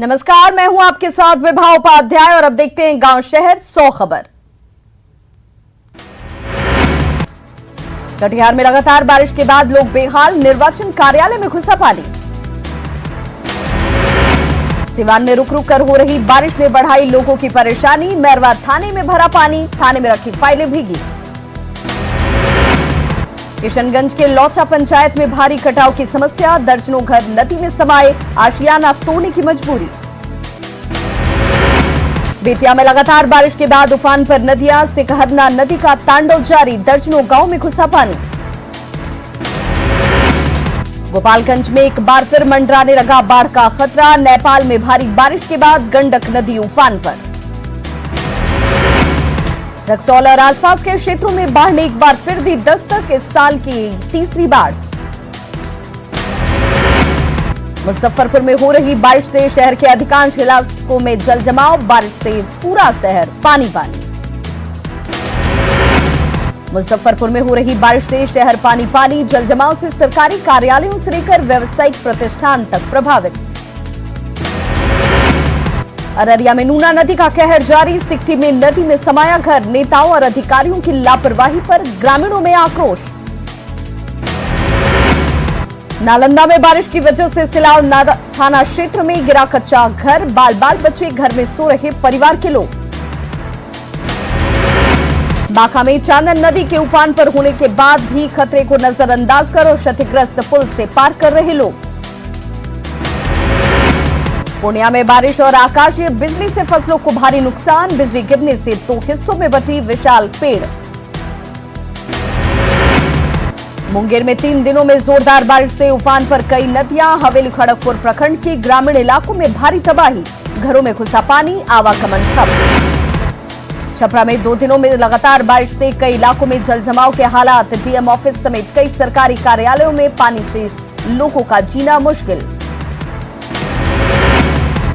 नमस्कार, मैं हूं आपके साथ विभा उपाध्याय और अब देखते हैं गांव शहर 100 खबर। कटिहार में लगातार बारिश के बाद लोग बेहाल, निर्वाचन कार्यालय में घुसा पानी। सिवान में रुक रुक कर हो रही बारिश ने बढ़ाई लोगों की परेशानी। मैरवा थाने में भरा पानी, थाने में रखी फाइलें भीगी। किशनगंज के लौचा पंचायत में भारी कटाव की समस्या, दर्जनों घर नदी में समाये, आशियाना तोड़ने की मजबूरी। बेतिया में लगातार बारिश के बाद उफान पर नदियां, सिकहरना नदी का तांडव जारी, दर्जनों गांव में घुसा पानी। गोपालगंज में एक बार फिर मंडराने लगा बाढ़ का खतरा, नेपाल में भारी बारिश के बाद गंडक नदी उफान पर। रक्सौल और आसपास के क्षेत्रों में बाढ़ ने एक बार फिर दी दस्तक, इस साल की तीसरी बाढ़। मुजफ्फरपुर में हो रही बारिश से शहर के अधिकांश इलाकों में जल जमाव, बारिश से पूरा शहर पानी पानी। मुजफ्फरपुर में हो रही बारिश से शहर पानी पानी, जल जमाव से सरकारी कार्यालयों से लेकर व्यावसायिक प्रतिष्ठान तक प्रभावित। अररिया में नूना नदी का कहर जारी, सिकटी में नदी में समाया घर, नेताओं और अधिकारियों की लापरवाही पर ग्रामीणों में आक्रोश। नालंदा में बारिश की वजह से सिलाव थाना क्षेत्र में गिरा कच्चा घर, बाल बाल बच्चे घर में सो रहे परिवार के लोग। बांका में चांदन नदी के उफान पर होने के बाद भी खतरे को नजरअंदाज कर क्षतिग्रस्त पुल से पार कर रहे लोग। पूर्णिया में बारिश और आकाशीय बिजली से फसलों को भारी नुकसान, बिजली गिरने से 2 हिस्सों में बटी विशाल पेड़। मुंगेर में 3 दिनों में जोरदार बारिश से उफान पर कई नदियां, हवेली खड़गपुर प्रखंड के ग्रामीण इलाकों में भारी तबाही, घरों में घुसा पानी, आवागमन ठप। छपरा में 2 दिनों में लगातार बारिश से कई इलाकों में जल जमाव के हालात, डीएम ऑफिस समेत कई सरकारी कार्यालयों में पानी से लोगों का जीना मुश्किल।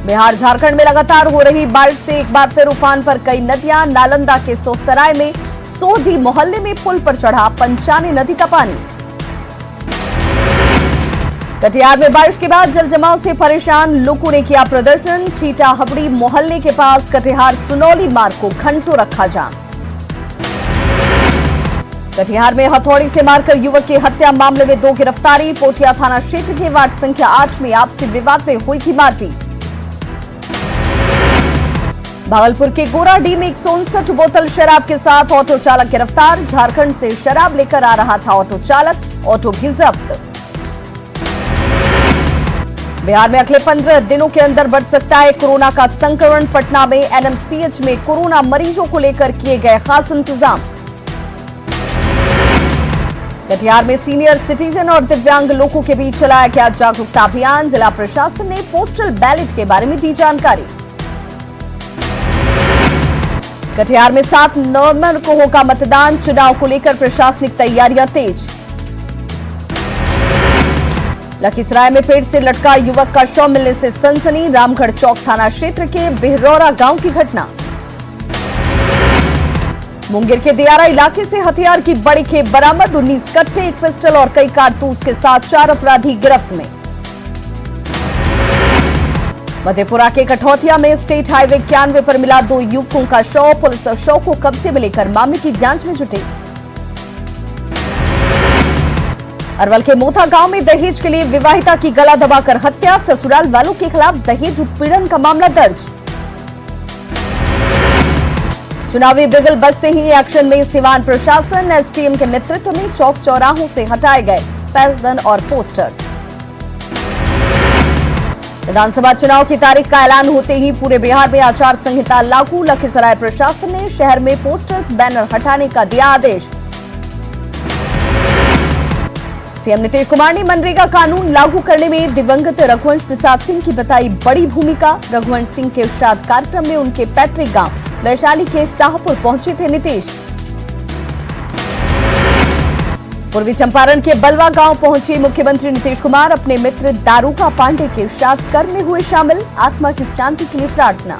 बिहार झारखंड में लगातार हो रही बारिश से एक बार फिर उफान पर कई नदियां, नालंदा के सोसराय में सोढ़ी मोहल्ले में पुल पर चढ़ा पंचानी नदी का पानी। कटिहार में बारिश के बाद जल जमाव से परेशान लोगों ने किया प्रदर्शन, चीटा हबड़ी मोहल्ले के पास कटिहार सुनौली मार्ग को घंटों रखा जाम। कटिहार में हथौड़ी से मारकर युवक की हत्या मामले में 2 गिरफ्तारी, पोटिया थाना क्षेत्र के वार्ड संख्या 8 में आपसी विवाद में हुई थी मारपीट। भागलपुर के गोराडीह में 159 बोतल शराब के साथ ऑटो चालक गिरफ्तार, झारखंड से शराब लेकर आ रहा था ऑटो चालक, ऑटो भी जब्त। बिहार में अगले 15 दिनों के अंदर बढ़ सकता है कोरोना का संक्रमण, पटना में एनएमसीएच में कोरोना मरीजों को लेकर किए गए खास इंतजाम। कटिहार में सीनियर सिटीजन और दिव्यांग लोगों के बीच चलाया गया जागरूकता अभियान, जिला प्रशासन ने पोस्टल बैलेट के बारे में दी जानकारी। कटिहार में 7 नवंबर को होगा मतदान, चुनाव को लेकर प्रशासनिक तैयारियां तेज। लखीसराय में पेड़ से लटका युवक का शव मिलने से सनसनी, रामगढ़ चौक थाना क्षेत्र के बिहरौरा गांव की घटना। मुंगेर के दियारा इलाके से हथियार की बड़ी खेप बरामद, 19 कट्टे, 1 पिस्टल और कई कारतूस के साथ 4 अपराधी गिरफ्त में। मधेपुरा के कठौतिया में स्टेट हाईवे 91 पर मिला 2 युवकों का शव, पुलिस शव को कब्जे में लेकर मामले की जांच में जुटी। अरवल के मोथा गांव में दहेज के लिए विवाहिता की गला दबाकर हत्या, ससुराल वालों के खिलाफ दहेज उत्पीड़न का मामला दर्ज। चुनावी बिगल बजते ही एक्शन में सिवान प्रशासन, एसडीएम के नेतृत्व में चौक चौराहों से हटाए गए पैदल और पोस्टर्स। विधानसभा चुनाव की तारीख का ऐलान होते ही पूरे बिहार में आचार संहिता लागू, लखीसराय प्रशासन ने शहर में पोस्टर्स बैनर हटाने का दिया आदेश। सीएम नीतीश कुमार ने मनरेगा कानून लागू करने में दिवंगत रघुवंश प्रसाद सिंह की बताई बड़ी भूमिका, रघुवंश सिंह के श्राद्ध कार्यक्रम में उनके पैतृक गांव वैशाली के शाहपुर पहुंचे थे नीतीश। पूर्वी चंपारण के बलवा गांव पहुंचे मुख्यमंत्री नीतीश कुमार, अपने मित्र दारोगा पांडे के श्राद्ध कर्म में हुए शामिल, आत्मा की शांति के लिए प्रार्थना।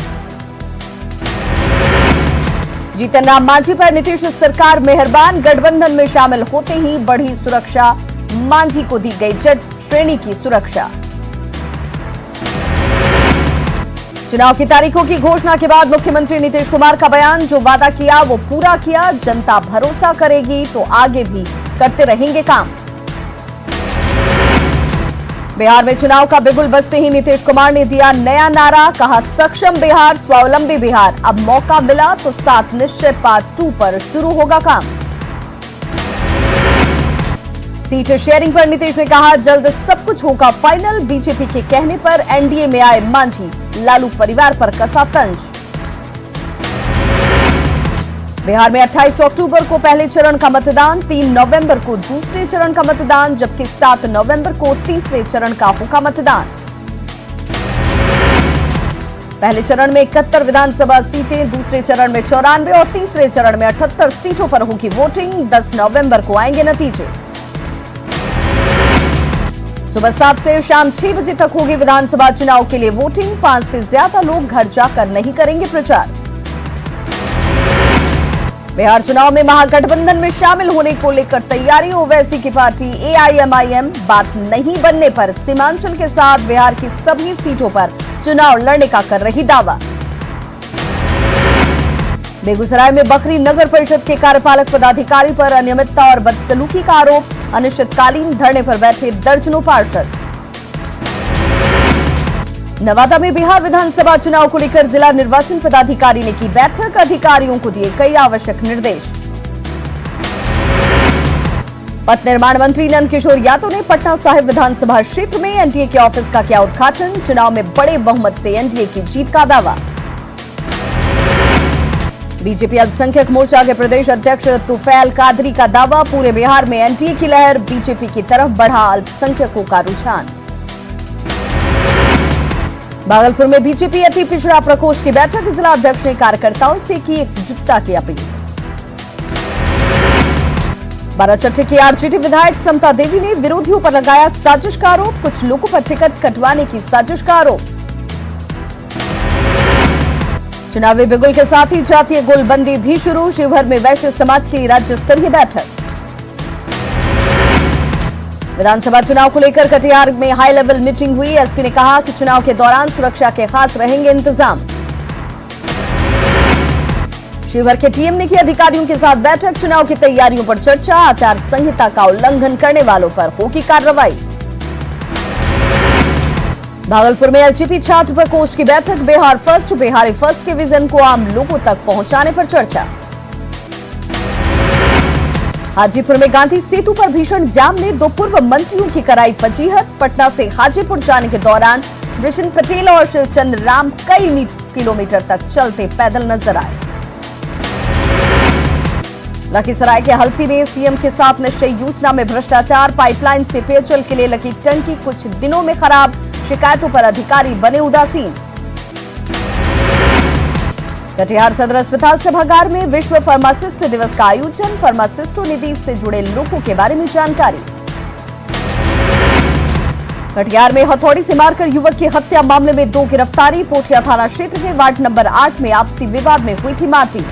जीतन राम मांझी पर नीतीश सरकार मेहरबान, गठबंधन में शामिल होते ही बढ़ी सुरक्षा, मांझी को दी गई जेड श्रेणी की सुरक्षा। चुनाव की तारीखों की घोषणा के बाद मुख्यमंत्री नीतीश कुमार का बयान, जो वादा किया वो पूरा किया, जनता भरोसा करेगी तो आगे भी करते रहेंगे काम। बिहार में चुनाव का बिगुल बजते ही नीतीश कुमार ने दिया नया नारा, कहा सक्षम बिहार, स्वावलंबी बिहार। अब मौका मिला तो 7 निश्चय पार्ट 2 पर शुरू होगा काम। सीट शेयरिंग पर नीतीश ने कहा जल्द सब कुछ होगा फाइनल। बीजेपी के कहने पर एनडीए में आए मांझी, लालू परिवार पर कसा तंज। बिहार में 28 अक्टूबर को पहले चरण का मतदान, 3 नवंबर को दूसरे चरण का मतदान, जबकि 7 नवंबर को तीसरे चरण का होगा मतदान। पहले चरण में 71 विधानसभा सीटें, दूसरे चरण में 94 और तीसरे चरण में 78 सीटों पर होगी वोटिंग। 10 नवंबर को आएंगे नतीजे। सुबह 7 से शाम 6 बजे तक होगी विधानसभा चुनाव के लिए वोटिंग। 5 से ज्यादा लोग घर जाकर नहीं करेंगे प्रचार। बिहार चुनाव में महागठबंधन में शामिल होने को लेकर तैयारी। ओवैसी की पार्टी एआईएमआईएम बात नहीं बनने पर सीमांचल के साथ बिहार की सभी सीटों पर चुनाव लड़ने का कर रही दावा। बेगूसराय में बखरी नगर परिषद के कार्यपालक पदाधिकारी पर अनियमितता और बदसलूकी का आरोप। अनिश्चितकालीन धरने पर बैठे दर्जनों पार्षद। नवादा में बिहार विधानसभा चुनाव को लेकर जिला निर्वाचन पदाधिकारी ने की बैठक। अधिकारियों को दिए कई आवश्यक निर्देश। पथ निर्माण मंत्री नंदकिशोर यादव ने पटना साहिब विधानसभा क्षेत्र में एनडीए के ऑफिस का किया उद्घाटन। चुनाव में बड़े बहुमत से एनडीए की जीत का दावा। बीजेपी अल्पसंख्यक मोर्चा के प्रदेश अध्यक्ष तुफैल कादरी का दावा, पूरे बिहार में एनडीए की लहर, बीजेपी की तरफ बढ़ा अल्पसंख्यकों का रुझान। भागलपुर में बीजेपी अति पिछड़ा प्रकोष्ठ की बैठक, जिला अध्यक्ष ने कार्यकर्ताओं से की एकजुटता की अपील। बाराचट्टी की आरजेडी विधायक समता देवी ने विरोधियों पर लगाया साजिश का आरोप। कुछ लोगों पर टिकट कटवाने की साजिश का आरोप। चुनावी बिगुल के साथ ही जातीय गोलबंदी भी शुरू। शिवहर में वैश्य समाज की राज्य स्तरीय बैठक। विधानसभा चुनाव को लेकर कटिहार में हाई लेवल मीटिंग हुई। एसपी ने कहा कि चुनाव के दौरान सुरक्षा के खास रहेंगे इंतजाम। शिवहर के टीएम ने की अधिकारियों के साथ बैठक। चुनाव की तैयारियों पर चर्चा। आचार संहिता का उल्लंघन करने वालों पर होगी कार्रवाई। भागलपुर में एलजेपी छात्र प्रकोष्ठ की बैठक। बिहार फर्स्ट, बिहारी फर्स्ट के विजन को आम लोगों तक पहुंचाने पर चर्चा। हाजीपुर में गांधी सेतु पर भीषण जाम ने 2 पूर्व मंत्रियों की कराई फजीहत। पटना से हाजीपुर जाने के दौरान वृषण पटेल और शिवचंद्र राम कई किलोमीटर तक चलते पैदल नजर आए। लखीसराय के हलसी में सीएम के साथ निश्चय योजना में भ्रष्टाचार। पाइपलाइन से पेयजल के लिए लगी टंकी कुछ दिनों में खराब। शिकायतों पर अधिकारी बने उदासीन। कटिहार सदर अस्पताल सभागार में विश्व फार्मासिस्ट दिवस का आयोजन। फार्मासिस्टों ने दी इससे जुड़े लोगों के बारे में जानकारी। कटिहार में हथौड़ी से मारकर युवक की हत्या मामले में 2 गिरफ्तारी। पोठिया थाना क्षेत्र के वार्ड नंबर 8 में आपसी विवाद में हुई थी मारपीट।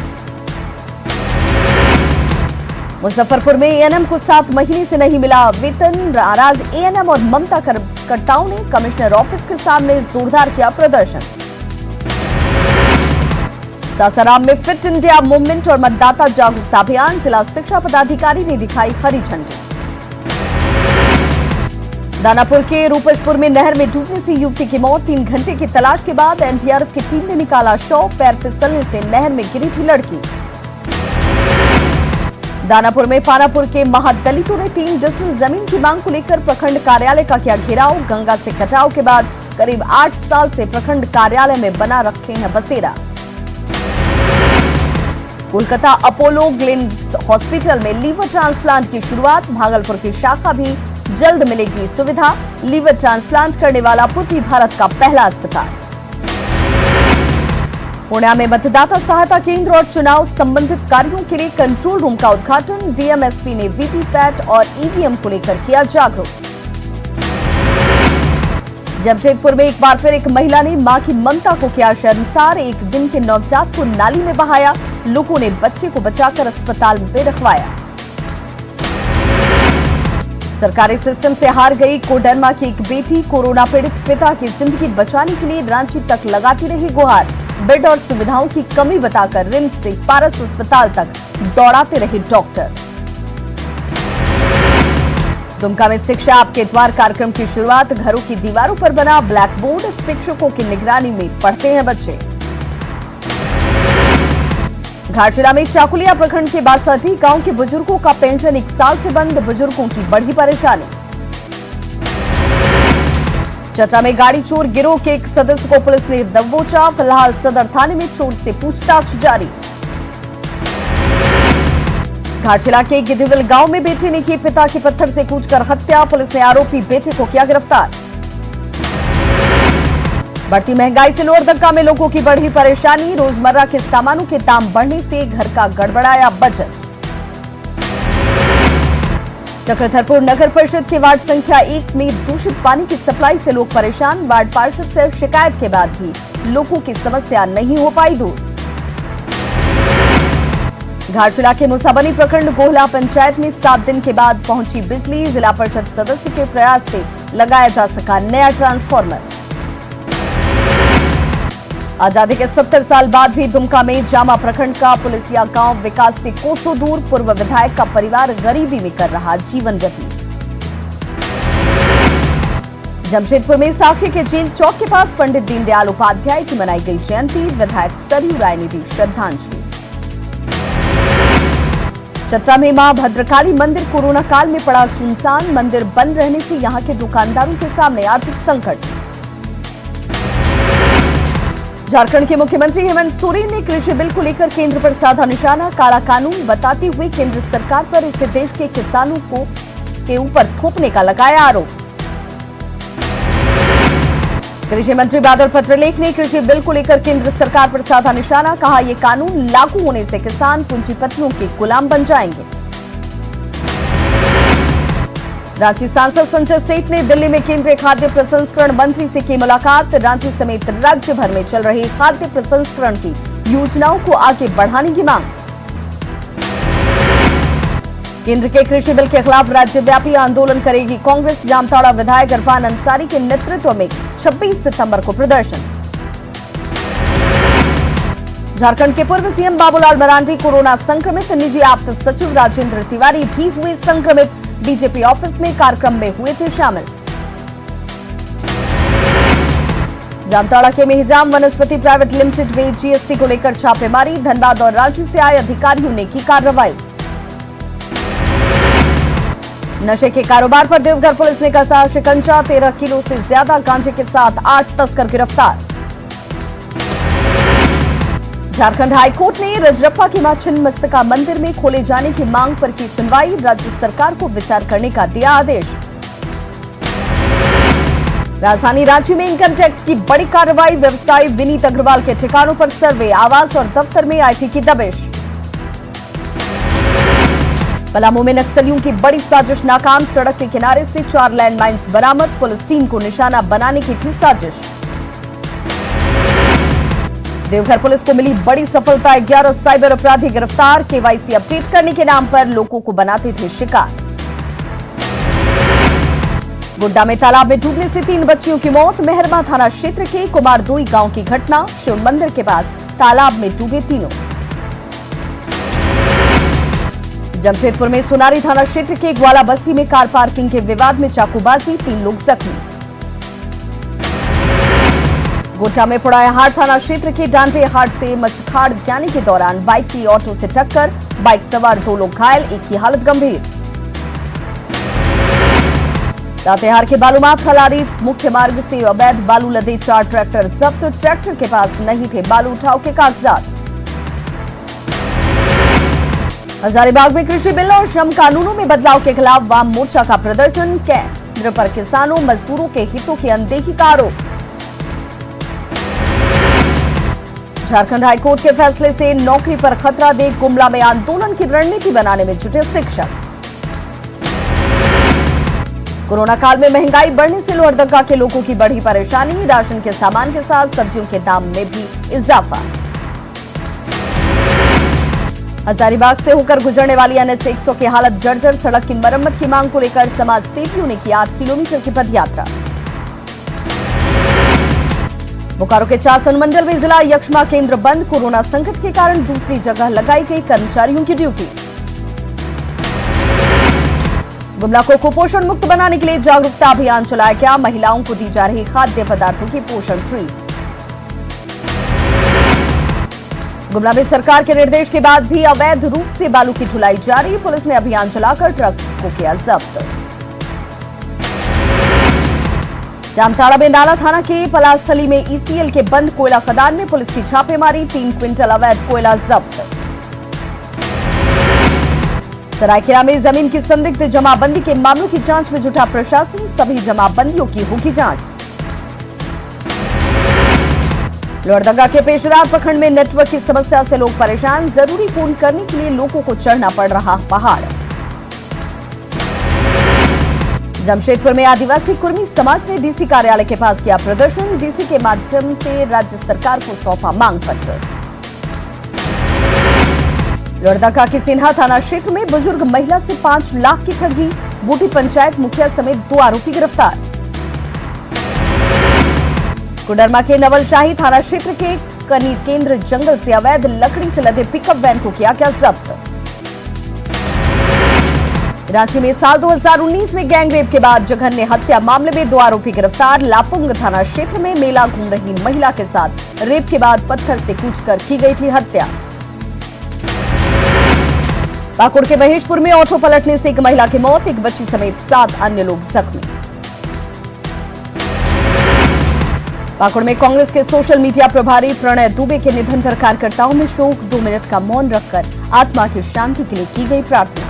मुजफ्फरपुर में एएनएम को 7 महीने से नहीं मिला वेतन। नाराज एएनएम और ममता कार्यकर्ताओं ने कमिश्नर ऑफिस के सामने जोरदार किया प्रदर्शन। सासाराम में फिट इंडिया मूवमेंट और मतदाता जागरूकता अभियान। जिला शिक्षा पदाधिकारी ने दिखाई हरी झंडी। दानापुर के रूपसपुर में नहर में डूबने से युवती की मौत। 3 घंटे की तलाश के बाद एनडीआरएफ की टीम ने निकाला शव। पैर फिसलने से नहर में गिरी थी लड़की। दानापुर में पानापुर के महादलितों ने 3 डिसमिल जमीन की मांग को लेकर प्रखंड कार्यालय का किया घेराव। गंगा से कटाव के बाद करीब 8 साल से प्रखंड कार्यालय में बना रखे हैं बसेरा। कोलकाता अपोलो ग्लेन्स हॉस्पिटल में लीवर ट्रांसप्लांट की शुरुआत। भागलपुर की शाखा भी जल्द मिलेगी सुविधा। लीवर ट्रांसप्लांट करने वाला पूर्वी भारत का पहला अस्पताल। पुणे में मतदाता सहायता केंद्र और चुनाव संबंधित कार्यों के लिए कंट्रोल रूम का उद्घाटन। डीएमएसपी ने वीवीपैट और ईवीएम को लेकर किया जागरूक। जमशेदपुर में एक बार फिर एक महिला ने मां की ममता को किया शर्मसार। 1 दिन के नवजात को नाली में बहाया। लोगों ने बच्चे को बचाकर अस्पताल में रखवाया। सरकारी सिस्टम से हार गई कोडरमा की एक बेटी, कोरोना पीड़ित पिता की जिंदगी बचाने के लिए रांची तक लगाती रही गुहार। बेड और सुविधाओं की कमी बताकर रिम्स से पारस अस्पताल तक दौड़ाते रहे डॉक्टर। दुमका में शिक्षा आपके द्वार कार्यक्रम की शुरुआत। घरों की दीवारों पर बना ब्लैक बोर्ड, शिक्षकों की निगरानी में पढ़ते हैं बच्चे। घाटशिला में चाकुलिया प्रखंड के बासाटी गांव के बुजुर्गों का पेंशन 1 साल से बंद, बुजुर्गों की बढ़ी परेशानी। चतरा में गाड़ी चोर गिरोह के एक सदस्य को पुलिस ने दबोचा, फिलहाल सदर थाने में चोर से पूछताछ जारी। घाटशिला के गिद्धिविल गांव में बेटे ने की पिता की पत्थर से कूचकर हत्या, पुलिस ने आरोपी बेटे को किया गिरफ्तार। बढ़ती महंगाई से लोअर दक्का में लोगों की बढ़ी परेशानी, रोजमर्रा के सामानों के दाम बढ़ने से घर का गड़बड़ाया बजट। चक्रधरपुर नगर परिषद के वार्ड संख्या 1 में दूषित पानी की सप्लाई से लोग परेशान, वार्ड पार्षद से शिकायत के बाद भी लोगों की समस्या नहीं हो पाई दूर। घाटशिला के मुसाबनी प्रखंड गोहला पंचायत में 7 दिन के बाद पहुंची बिजली, जिला परिषद सदस्य के प्रयास से लगाया जा सका नया ट्रांसफार्मर। आजादी के 70 साल बाद भी दुमका में जामा प्रखंड का पुलिसिया गांव विकास से कोसों दूर, पूर्व विधायक का परिवार गरीबी में कर रहा जीवन गति। जमशेदपुर में साक्षी के जेल चौक के पास पंडित दीनदयाल उपाध्याय की मनाई गई जयंती, विधायक सरयू राय ने दी श्रद्धांजलि। चतरा में मां भद्रकाली मंदिर कोरोना काल में पड़ा सुनसान, मंदिर बंद रहने से यहां के दुकानदारों के सामने आर्थिक संकट। झारखंड के मुख्यमंत्री हेमंत सोरेन ने कृषि बिल को लेकर केंद्र पर साधा निशाना, काला कानून बताते हुए केंद्र सरकार पर इसे देश के किसानों के ऊपर थोपने का लगाया आरोप। कृषि मंत्री बादल पत्रलेख ने कृषि बिल को लेकर केंद्र सरकार पर साधा निशाना, कहा यह कानून लागू होने से किसान पूंजीपतियों के गुलाम बन जाएंगे। रांची सांसद संजय सेठ ने दिल्ली में केंद्रीय खाद्य प्रसंस्करण मंत्री से की मुलाकात, रांची समेत राज्य भर में चल रही खाद्य प्रसंस्करण की योजनाओं को आगे बढ़ाने की मांग। केंद्र के कृषि बिल के खिलाफ राज्यव्यापी आंदोलन करेगी कांग्रेस, जामताड़ा विधायक इरफान अंसारी के नेतृत्व में 26 सितंबर को प्रदर्शन। झारखंड के पूर्व सीएम बाबूलाल मरांडी कोरोना संक्रमित, निजी आप्त सचिव राजेंद्र तिवारी भी हुए संक्रमित, बीजेपी ऑफिस में कार्यक्रम में हुए थे शामिल। जामताड़ा के मेहजाम वनस्पति प्राइवेट लिमिटेड में जीएसटी को लेकर छापेमारी, धनबाद और रांची से आए अधिकारियों ने की कार्रवाई। नशे के कारोबार पर देवघर पुलिस ने कसा शिकंजा, 13 किलो से ज्यादा गांजे के साथ 8 तस्कर गिरफ्तार। झारखंड हाईकोर्ट ने रजरप्पा की मां छिन्नमस्तिका मंदिर में खोले जाने की मांग पर की सुनवाई, राज्य सरकार को विचार करने का दिया आदेश। राजधानी रांची में इनकम टैक्स की बड़ी कार्रवाई, व्यवसायी विनीत अग्रवाल के ठिकानों पर सर्वे, आवास और दफ्तर में आईटी की दबिश। पलामू में नक्सलियों की बड़ी साजिश नाकाम, सड़क के किनारे से 4 लैंडमाइंस बरामद, पुलिस टीम को निशाना बनाने की थी साजिश। देवघर पुलिस को मिली बड़ी सफलता, 11 साइबर अपराधी गिरफ्तार, केवाईसी अपडेट करने के नाम पर लोगों को बनाते थे शिकार। गोड्डा में तालाब में डूबने से 3 बच्चियों की मौत, मेहरमा थाना क्षेत्र के कुमारदोई गांव की घटना, शिव मंदिर के पास तालाब में डूबे तीनों। जमशेदपुर में सोनारी थाना क्षेत्र के ग्वाला बस्ती में कार पार्किंग के विवाद में चाकूबाजी, 3 लोग जख्मी। गोड्डा में पुड़ायाहाट थाना क्षेत्र के डांडे हाट से मचखाड़ जाने के दौरान बाइक की ऑटो से टक्कर, बाइक सवार 2 लोग घायल, एक की हालत गंभीर। लातेहार के बालूमाथ खलारी मुख्य मार्ग से अवैध बालू लदे 4 ट्रैक्टर जब्त, ट्रैक्टर के पास नहीं थे बालू उठाव के कागजात। हजारीबाग में कृषि बिल और श्रम कानूनों में बदलाव के खिलाफ वाम मोर्चा का प्रदर्शन, केंद्र पर किसानों मजदूरों के हितों की अनदेखी का आरोप। झारखंड हाईकोर्ट के फैसले से नौकरी पर खतरा, देख गुमला में आंदोलन की रणनीति बनाने में जुटे शिक्षक। कोरोना काल में महंगाई बढ़ने से लोहरदगा के लोगों की बढ़ी परेशानी, राशन के सामान के साथ सब्जियों के दाम में भी इजाफा। हजारीबाग से होकर गुजरने वाली NH 100 की हालत जर्जर। सड़क की मरम्मत की मांग को लेकर समाज सेवियों ने की 8 किलोमीटर की पदयात्रा। बोकारो के चास अनुमंडल में जिला यक्ष्मा केंद्र बंद। कोरोना संकट के कारण दूसरी जगह लगाई गई कर्मचारियों की ड्यूटी। गुमला को कुपोषण मुक्त बनाने के लिए जागरूकता अभियान चलाया गया। महिलाओं को दी जा रही खाद्य पदार्थों की पोषण फ्री। गुमला में सरकार के निर्देश के बाद भी अवैध रूप से बालू की ढुलाई जारी। पुलिस ने अभियान चलाकर ट्रक को किया जब्त। जामताड़ा में नाला थाना के पलास्थली में ECL के बंद कोयला खदान में पुलिस की छापेमारी। 3 क्विंटल अवैध कोयला जब्त। सरायकेला में जमीन की संदिग्ध जमाबंदी के मामलों की जांच में जुटा प्रशासन। सभी जमाबंदियों की होगी जांच। लोहरदगा के पेशरार प्रखंड में नेटवर्क की समस्या से लोग परेशान। जरूरी फोन करने के लिए लोगों को चढ़ना पड़ रहा पहाड़। जमशेदपुर में आदिवासी कुर्मी समाज ने डीसी कार्यालय के पास किया प्रदर्शन। डीसी के माध्यम से राज्य सरकार को सौंपा मांग पत्र। लोहरदगा के सिन्हा थाना क्षेत्र में बुजुर्ग महिला से 5 लाख की ठगी। बूटी पंचायत मुखिया समेत 2 आरोपी गिरफ्तार। कोडरमा के नवलशाही थाना क्षेत्र के कनी केंद्र जंगल से अवैध लकड़ी से लदे पिकअप वैन को किया गया जब्त। रांची में साल 2019 में गैंगरेप के बाद जघन्य हत्या मामले में 2 आरोपी गिरफ्तार। लापुंग थाना क्षेत्र में मेला घूम रही महिला के साथ रेप के बाद पत्थर से कूचकर की गई थी हत्या। पाकुड़ के महेशपुर में ऑटो पलटने से एक महिला की मौत, एक बच्ची समेत 7 अन्य लोग जख्मी। पाकुड़ में कांग्रेस के सोशल मीडिया प्रभारी प्रणय दुबे के निधन पर कार्यकर्ताओं में शोक। 2 मिनट का मौन रखकर आत्मा की शांति के लिए की गई प्रार्थना।